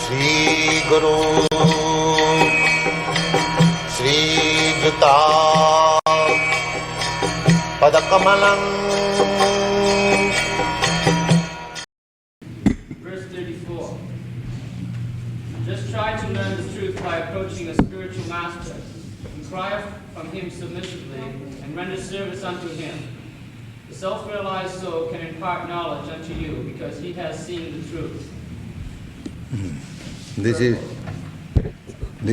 Shri Guru Shri Juta Padakamalam. Verse 34. Just try to learn the truth by approaching a spiritual master. Inquire from him submissively and render service unto him. The self-realized soul can impart knowledge unto you because he has seen the truth. This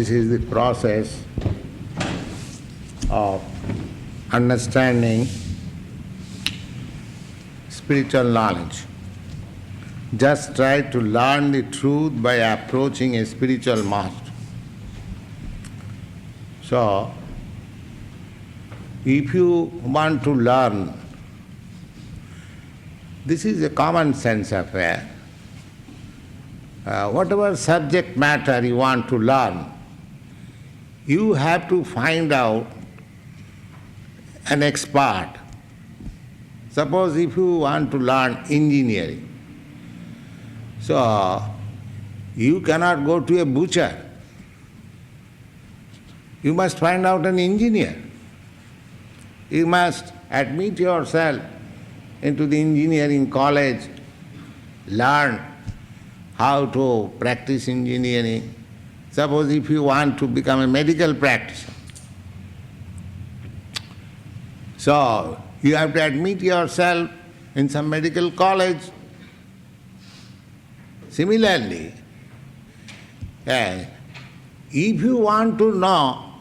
is the process of understanding spiritual knowledge. Just try to learn the truth by approaching a spiritual master. So, if you want to learn, this is a common sense affair. Whatever subject matter you want to learn, you have to find out an expert. Suppose if you want to learn engineering, so you cannot go to a butcher. You must find out an engineer. You must admit yourself into the engineering college, learn how to practice engineering. Suppose if you want to become a medical practitioner, so you have to admit yourself in some medical college. Similarly, if you want to know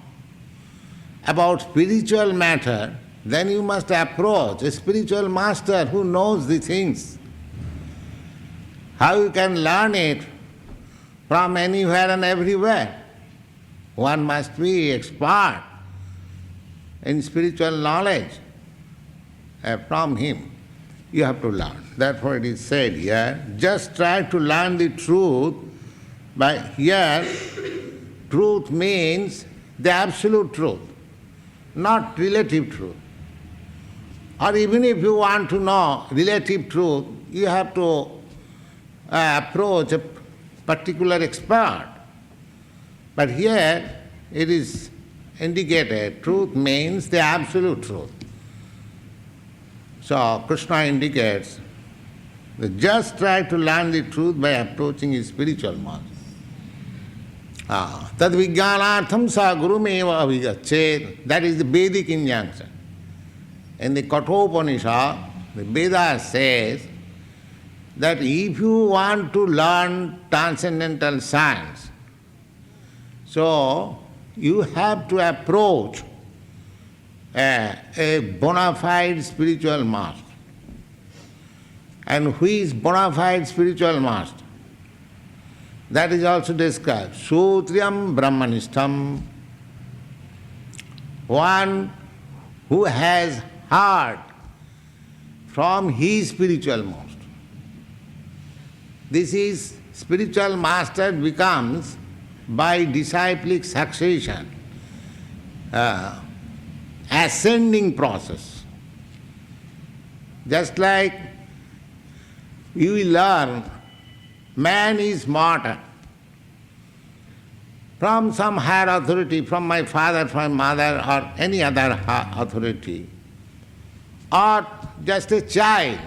about spiritual matter, then you must approach a spiritual master who knows the things. How you can learn it from anywhere and everywhere? One must be expert in spiritual knowledge. From him you have to learn. Therefore it is said here, just try to learn the truth. But here, truth means the absolute truth, not relative truth. Or even if you want to know relative truth, you have to approach a particular expert. But here it is indicated, truth means the absolute truth. So Krishna indicates that just try to learn the truth by approaching his spiritual master. Tad vijnanartham sa gurumeva avigachet. That is the Vedic injunction. In the Kathopanishad, the Veda says that if you want to learn transcendental science, so you have to approach a bona fide spiritual master. And who is bona fide spiritual master? That is also described. Sutriyam Brahmanishtam. One who has heard from his spiritual master. This is spiritual master becomes by disciplic succession, ascending process. Just like you will learn, man is mortal. From some higher authority, from my father, from my mother, or any other authority, or just a child.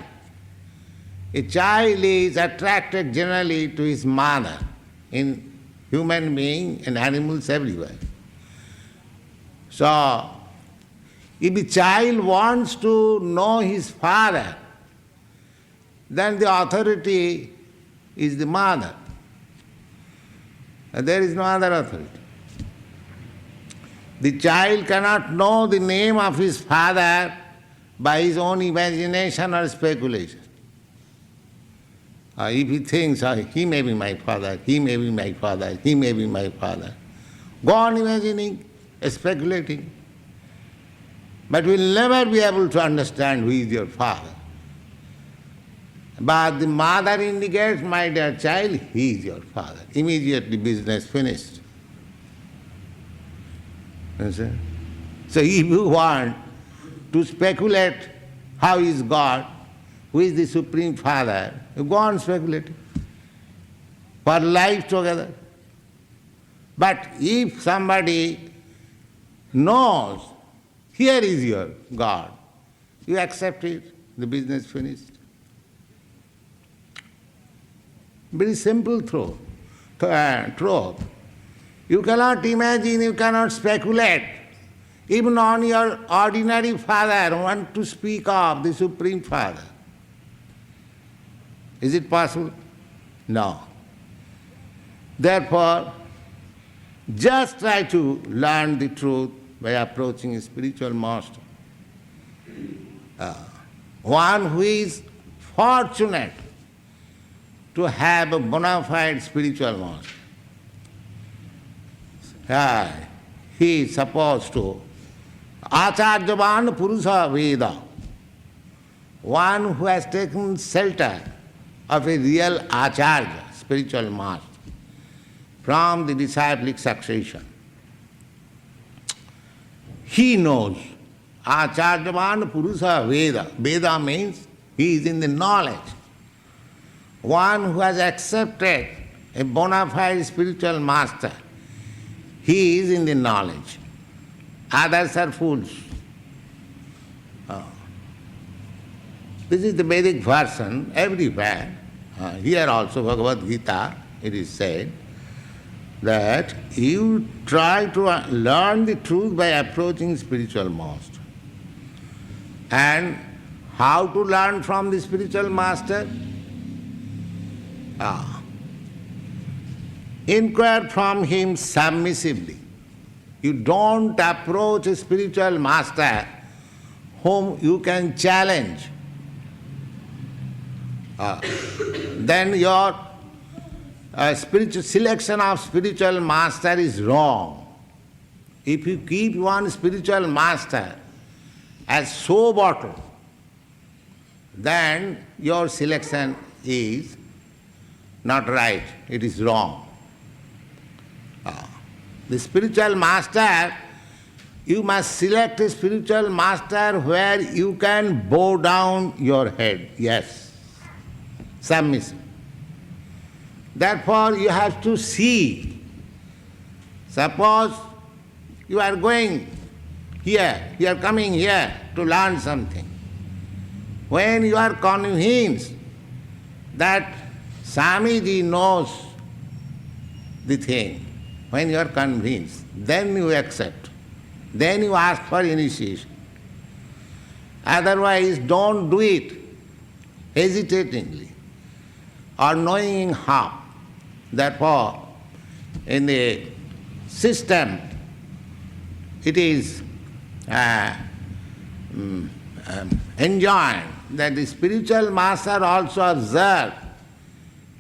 A child is attracted generally to his mother, in human being and animals everywhere. So, if a child wants to know his father, then the authority is the mother. There is no other authority. The child cannot know the name of his father by his own imagination or speculation. If he thinks, he may be my father, he may be my father, he may be my father, go on imagining, speculating. But we will never be able to understand who is your father. But the mother indicates, my dear child, he is your father. Immediately business finished. Understand? So if you want to speculate how is God, who is the Supreme Father, you go on speculating for life together. But if somebody knows, here is your God, you accept it, the business finished. Very simple truth. You cannot imagine, you cannot speculate. Even on your ordinary father, want to speak of the Supreme Father. Is it possible? No. Therefore, just try to learn the truth by approaching a spiritual master. One who is fortunate to have a bona fide spiritual master. He is supposed to acharyavan purusha veda. One who has taken shelter of a real acharya, spiritual master, from the disciplic succession. He knows. Acharyavan purusha veda. Veda means he is in the knowledge. One who has accepted a bona fide spiritual master, he is in the knowledge. Others are fools. This is the Vedic version everywhere. Here also, Bhagavad-gītā, it is said that you try to learn the truth by approaching spiritual master. And how to learn from the spiritual master? Inquire from him submissively. You don't approach a spiritual master whom you can challenge. Then your spiritual selection of spiritual master is wrong. If you keep one spiritual master as show bottle, then your selection is not right, it is wrong. The spiritual master, you must select a spiritual master where you can bow down your head. Yes, submissive. Therefore, you have to see. Suppose you are going here, you are coming here to learn something. When you are convinced that Swamiji knows the thing, when you are convinced, then you accept. Then you ask for initiation. Otherwise, don't do it hesitatingly or knowing how. Therefore, in the system, it is enjoined that the spiritual master also observe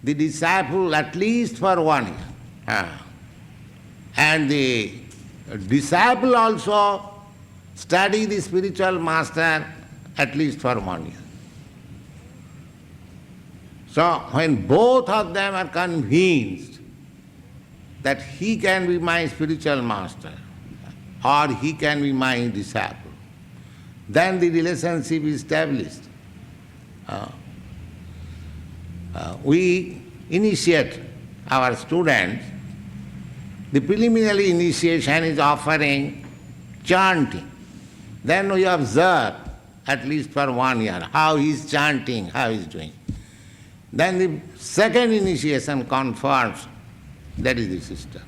the disciple at least for 1 year. And the disciple also study the spiritual master at least for 1 year. So when both of them are convinced that he can be my spiritual master or he can be my disciple, then the relationship is established. We initiate our students. The preliminary initiation is offering chanting. Then we observe at least for 1 year how he is chanting, how he is doing. Then the second initiation confirms that is the system.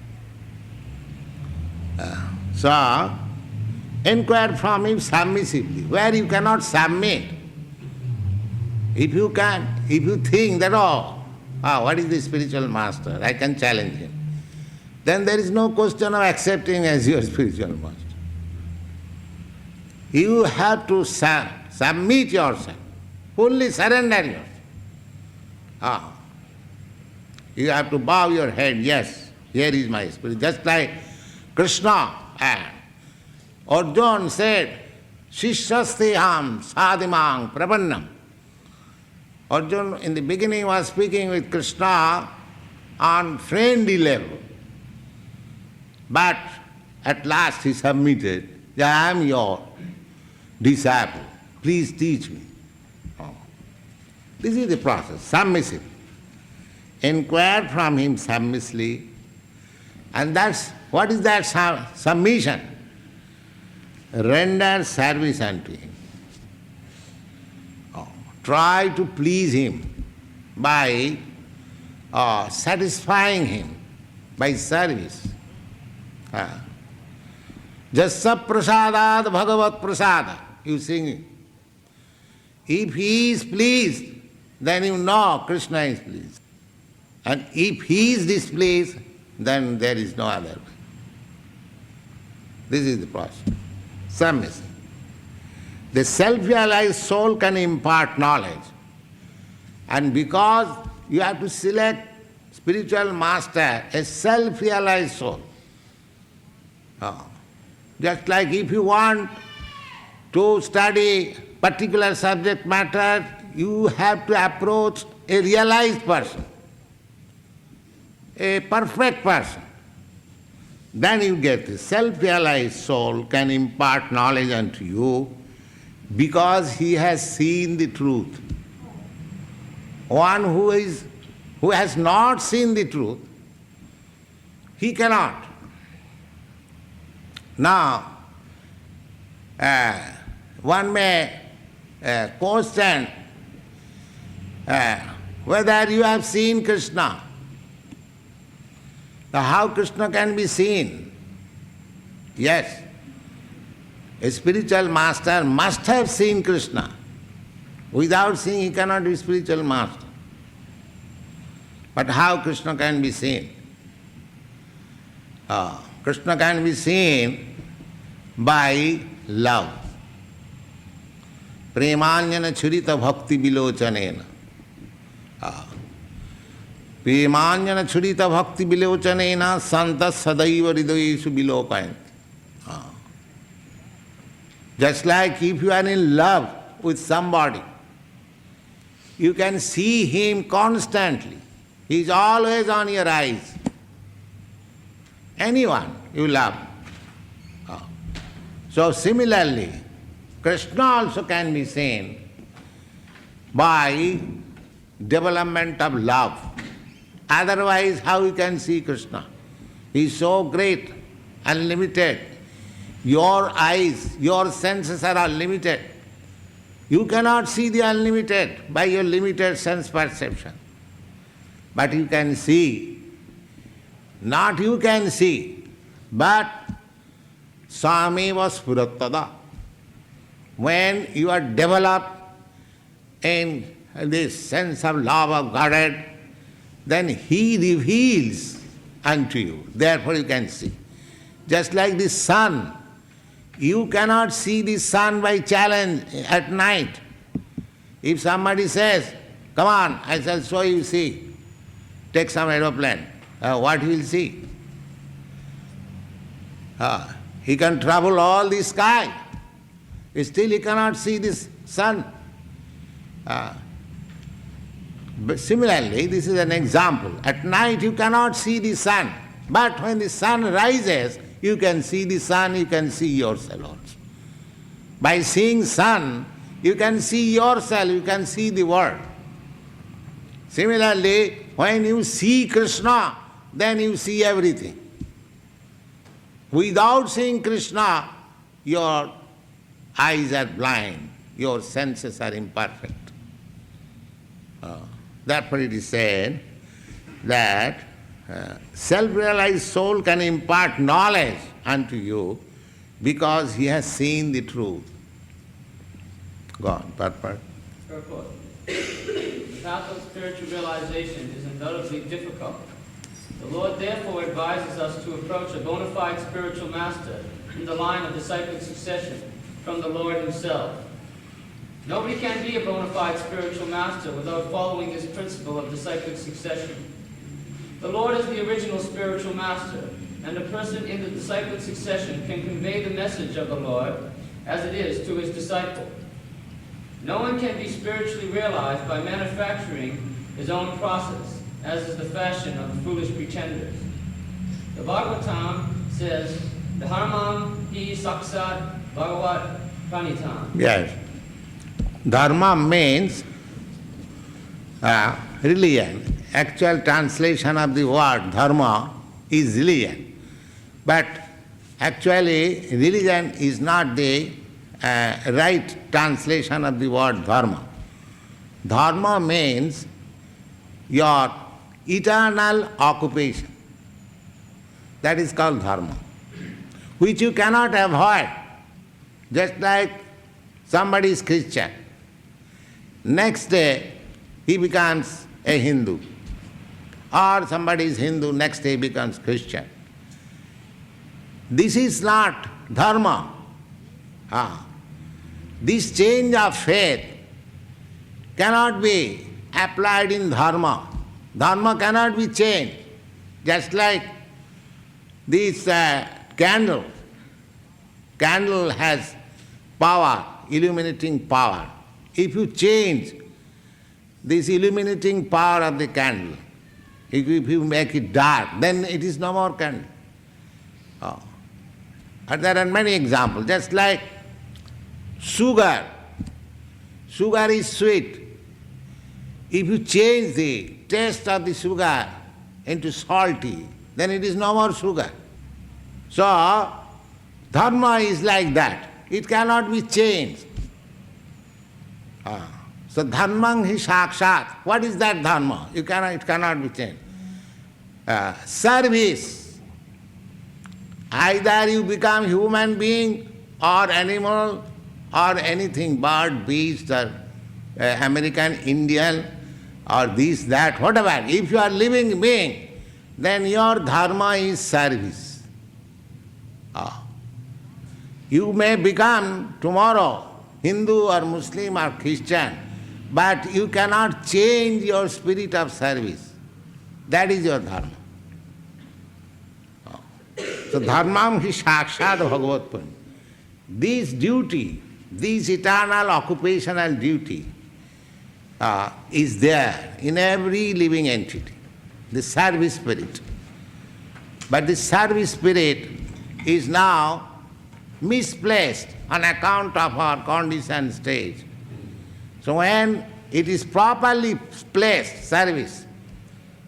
So, inquire from him submissively, where you cannot submit. If you think that, what is the spiritual master? I can challenge him. Then there is no question of accepting as your spiritual master. You have to submit yourself, fully surrender yourself. You have to bow your head, yes, here is my spirit. Just like Krishna and Arjuna said, Shishyasteham sadhimang prabannam. Arjuna in the beginning was speaking with Krishna on friendly level. But at last he submitted, I am your disciple, please teach me. This is the process, submissive. Inquire from him submissively. And what is that submission? Render service unto him. Try to please him by satisfying him by service. Jasya prasadad bhagavat prasada. You sing. If he is pleased, then you know Krishna is pleased. And if he is displeased, then there is no other way. This is the process. Submission. The self-realized soul can impart knowledge. And because you have to select spiritual master, a self-realized soul. Just like if you want to study particular subject matter, you have to approach a realized person, a perfect person. Then you get this. Self-realized soul can impart knowledge unto you because he has seen the truth. One who has not seen the truth, he cannot. Now, one may question whether you have seen Krishna. Now, how Krishna can be seen? Yes, a spiritual master must have seen Krishna. Without seeing, he cannot be spiritual master. But how Krishna can be seen? Krishna can be seen by love. Premanyana churita bhakti vilochanena. Premanyana churita bhakti vilochanena santas sadaiva hridayeshu vilokayanti. Just like if you are in love with somebody, you can see him constantly. He is always on your eyes. Anyone you love. So similarly, Krishna also can be seen by development of love. Otherwise, how you can see Krishna? He is so great, unlimited. Your eyes, your senses are unlimited. You cannot see the unlimited by your limited sense perception. But you can see. Not you can see, but sameva spurattada. When you are developed in this sense of love of Godhead, then he reveals unto you. Therefore you can see. Just like the sun. You cannot see the sun by challenge at night. If somebody says, come on, I shall show you, see, take some aeroplane, what he will see? He can travel all the sky. Still he cannot see this sun. But similarly, this is an example. At night you cannot see the sun. But when the sun rises, you can see the sun, you can see yourself also. By seeing sun, you can see yourself, you can see the world. Similarly, when you see Krishna, then you see everything. Without seeing Krishna, your eyes are blind, your senses are imperfect. Therefore it is said that self-realized soul can impart knowledge unto you because he has seen the truth. Go on, Prabhupada. The path of spiritual realization is undoubtedly difficult. The Lord therefore advises us to approach a bona fide spiritual master in the line of disciplic succession from the Lord himself. Nobody can be a bona fide spiritual master without following this principle of disciplic succession. The Lord is the original spiritual master, and a person in the disciplic succession can convey the message of the Lord as it is to his disciple. No one can be spiritually realized by manufacturing his own process, as is the fashion of the foolish pretenders. The Bhagavatam says, Dharma hi saksat Bhagavad-gītā. Yes. Dharma means religion. Actual translation of the word dharma is religion. But actually, religion is not the right translation of the word dharma. Dharma means your eternal occupation. That is called dharma, which you cannot avoid. Just like somebody is Christian. Next day, he becomes a Hindu. Or somebody is Hindu, next day becomes Christian. This is not dharma. This change of faith cannot be applied in dharma. Dharma cannot be changed. Just like this candle. Candle has power, illuminating power. If you change this illuminating power of the candle, if you make it dark, then it is no more candle. And there are many examples, just like sugar. Sugar is sweet. If you change the taste of the sugar into salty, then it is no more sugar. So, dharma is like that. It cannot be changed. So, dharmang hi sakshat. What is that dharma? It cannot be changed. Service. Either you become human being or animal or anything, bird, beast, or American, Indian, or this, that, whatever. If you are living being, then your dharma is service. You may become tomorrow Hindu or Muslim or Christian, but you cannot change your spirit of service. That is your dharma. So dharmam hi sakshat bhagavat. This duty, this eternal occupational duty is there in every living entity, the service spirit. But the service spirit is now misplaced on account of our conditioned stage. So when it is properly placed, service,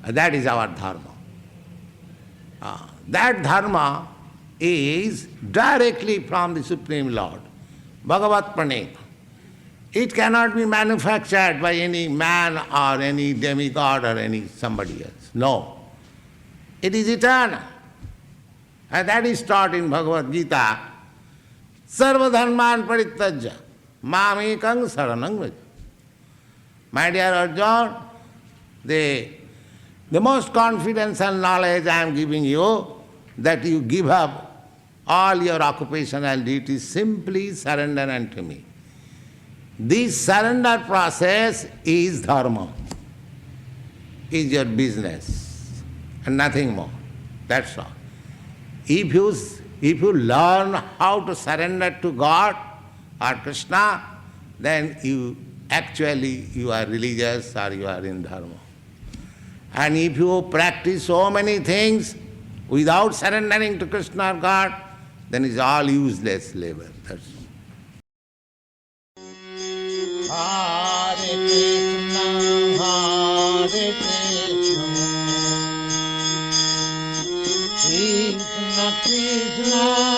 that is our dharma. That dharma is directly from the Supreme Lord, Bhagavat Pranita. It cannot be manufactured by any man or any demigod or any somebody else. No. It is eternal. And that is taught in Bhagavad-gītā. Sarva dharman parittajya mamekang saranang vraja. My dear Arjuna, the most confidential knowledge I am giving you, that you give up all your occupational duties, simply surrender unto me. This surrender process is dharma, is your business, and nothing more. That's all. If you learn how to surrender to God or Krishna, then you are religious or you are in dharma. And if you practice so many things without surrendering to Krishna or God, then it's all useless labor. That's all. Hare Krishna, Krishna Krishna,